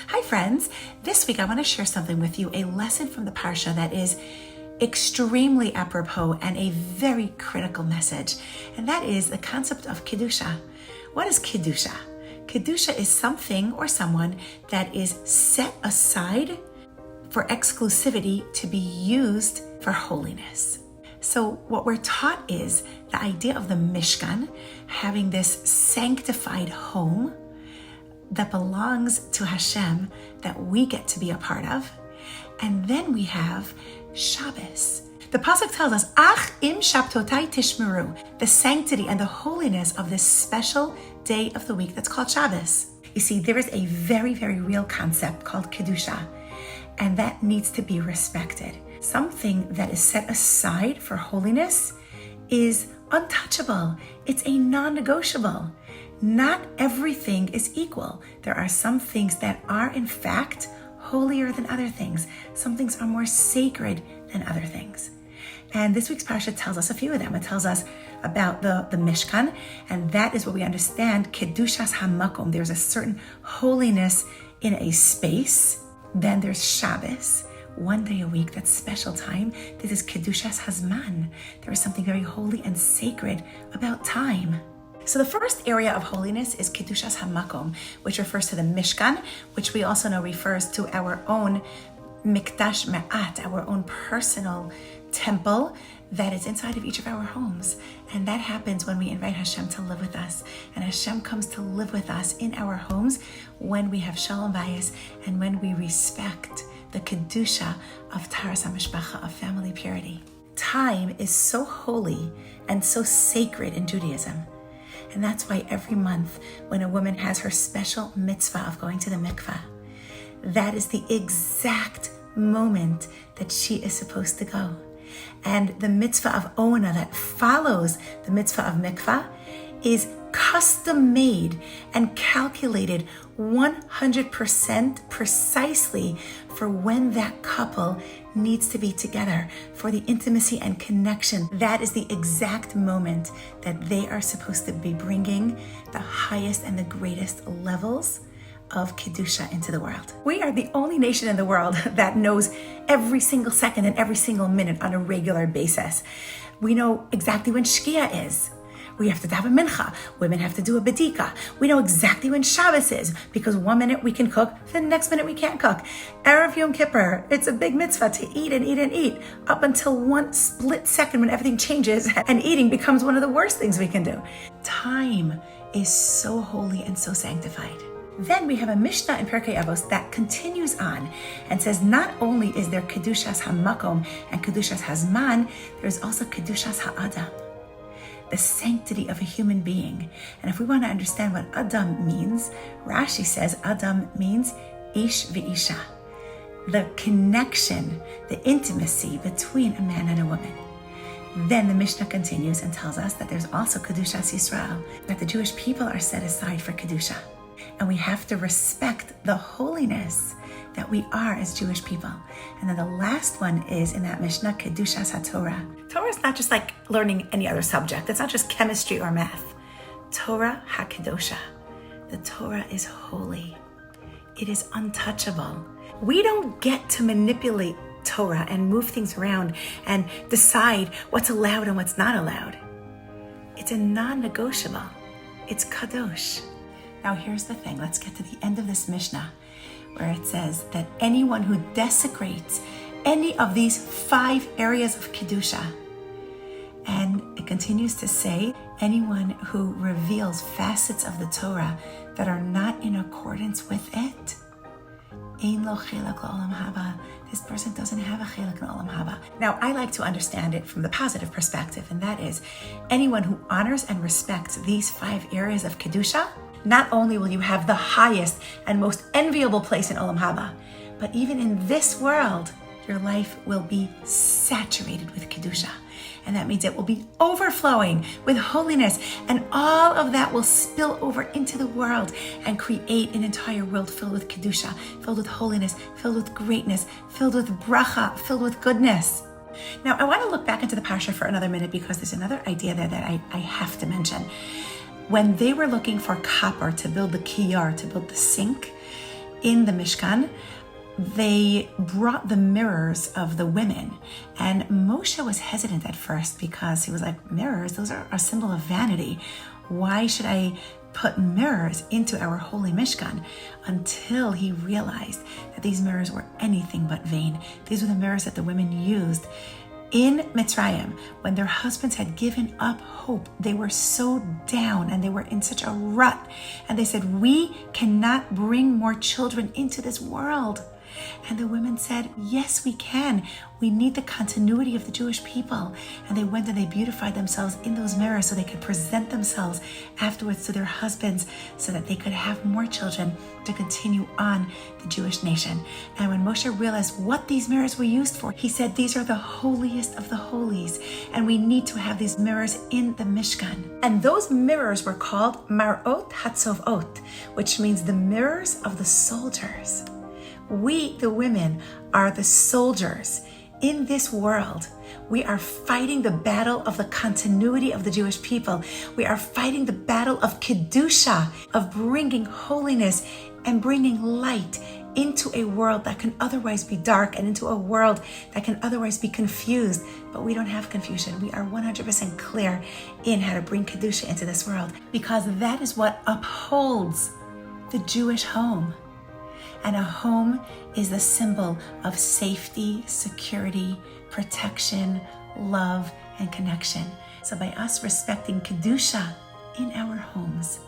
Hi friends, this week I want to share something with you, a lesson from the Parsha that is extremely apropos and a very critical message, and that is the concept of Kedusha. What is Kedusha? Kedusha is something or someone that is set aside for exclusivity to be used for holiness. So what we're taught is the idea of the Mishkan, having this sanctified home that belongs to Hashem, that we get to be a part of. And then we have Shabbos. The pasuk tells us, Ach im Shabtotai tishmeru, the sanctity and the holiness of this special day of the week that's called Shabbos. You see, there is a very, very real concept called Kedusha, and that needs to be respected. Something that is set aside for holiness is untouchable. It's a non-negotiable. Not everything is equal. There are some things that are in fact holier than other things. Some things are more sacred than other things. And this week's Parsha tells us a few of them. It tells us about the Mishkan, and that is what we understand, Kedushas HaMakom. There's a certain holiness in a space. Then there's Shabbos, one day a week, that's special time. This is Kedushas Hazman. There is something very holy and sacred about time. So the first area of holiness is Kedushas HaMakom, which refers to the Mishkan, which we also know refers to our own Mikdash Ma'at, our own personal temple that is inside of each of our homes. And that happens when we invite Hashem to live with us. And Hashem comes to live with us in our homes when we have Shalom Bayis and when we respect the Kedusha of Taras HaMishpacha, of family purity. Time is so holy and so sacred in Judaism. And that's why every month when a woman has her special mitzvah of going to the mikvah, that is the exact moment that she is supposed to go. And the mitzvah of Ona that follows the mitzvah of mikvah is custom made and calculated 100% precisely for when that couple needs to be together, for the intimacy and connection. That is the exact moment that they are supposed to be bringing the highest and the greatest levels of Kedusha into the world. We are the only nation in the world that knows every single second and every single minute on a regular basis. We know exactly when Shkia is. We have to have a mincha. Women have to do a bedika. We know exactly when Shabbos is, because 1 minute we can cook, the next minute we can't cook. Erev Yom Kippur, it's a big mitzvah to eat and eat and eat, up until one split second when everything changes and eating becomes one of the worst things we can do. Time is so holy and so sanctified. Then we have a Mishnah in Pirkei Avos that continues on and says not only is there Kedushas HaMakom and Kedushas Hazman, there's also Kedushas HaAdam, the sanctity of a human being. And if we want to understand what Adam means, Rashi says Adam means Ish v'Isha, the connection, the intimacy between a man and a woman. Then the Mishnah continues and tells us that there's also Kedushas Yisrael, that the Jewish people are set aside for Kedusha. And we have to respect the holiness that we are as Jewish people. And then the last one is in that Mishnah, Kedushas HaTorah. Torah is not just like learning any other subject. It's not just chemistry or math. Torah HaKedusha. The Torah is holy. It is untouchable. We don't get to manipulate Torah and move things around and decide what's allowed and what's not allowed. It's a non-negotiable. It's kadosh. Now here's the thing, let's get to the end of this Mishnah, where it says that anyone who desecrates any of these 5 areas of Kedusha, and it continues to say, anyone who reveals facets of the Torah that are not in accordance with it, ein lo chelak la'olam haba. This person doesn't have a chelak in olam haba. Now, I like to understand it from the positive perspective, and that is, anyone who honors and respects these 5 areas of Kedusha, not only will you have the highest and most enviable place in Olam Haba, but even in this world, your life will be saturated with Kedusha. And that means it will be overflowing with holiness. And all of that will spill over into the world and create an entire world filled with Kedusha, filled with holiness, filled with greatness, filled with bracha, filled with goodness. Now, I want to look back into the Parsha for another minute because there's another idea there that I have to mention. When they were looking for copper to build the kiyar, to build the sink, in the Mishkan, they brought the mirrors of the women. And Moshe was hesitant at first because he was like, mirrors, those are a symbol of vanity. Why should I put mirrors into our holy Mishkan? Until he realized that these mirrors were anything but vain. These were the mirrors that the women used in Mitzrayim. When their husbands had given up hope, they were so down and they were in such a rut. And they said, we cannot bring more children into this world. And the women said, yes, we can. We need the continuity of the Jewish people. And they went and they beautified themselves in those mirrors so they could present themselves afterwards to their husbands so that they could have more children to continue on the Jewish nation. And when Moshe realized what these mirrors were used for, he said, these are the holiest of the holies. And we need to have these mirrors in the Mishkan. And those mirrors were called Mar'ot HaTzovot, which means the mirrors of the soldiers. We, the women, are the soldiers in this world. We are fighting the battle of the continuity of the Jewish people. We are fighting the battle of Kedusha, of bringing holiness and bringing light into a world that can otherwise be dark and into a world that can otherwise be confused. But we don't have confusion. We are 100% clear in how to bring Kedusha into this world, because that is what upholds the Jewish home. And a home is the symbol of safety, security, protection, love, and connection. So by us respecting Kedusha in our homes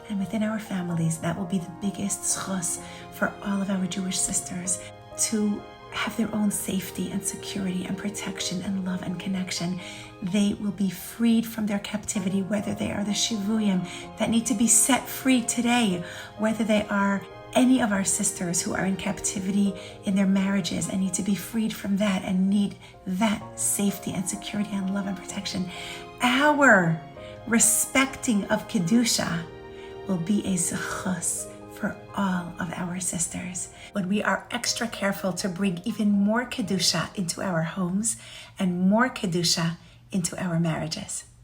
and within our families, that will be the biggest zchus for all of our Jewish sisters to have their own safety and security and protection and love and connection. They will be freed from their captivity, whether they are the shivuyim that need to be set free today, whether they are any of our sisters who are in captivity in their marriages and need to be freed from that and need that safety and security and love and protection. Our respecting of Kedusha will be a zechus for all of our sisters when we are extra careful to bring even more Kedusha into our homes and more Kedusha into our marriages.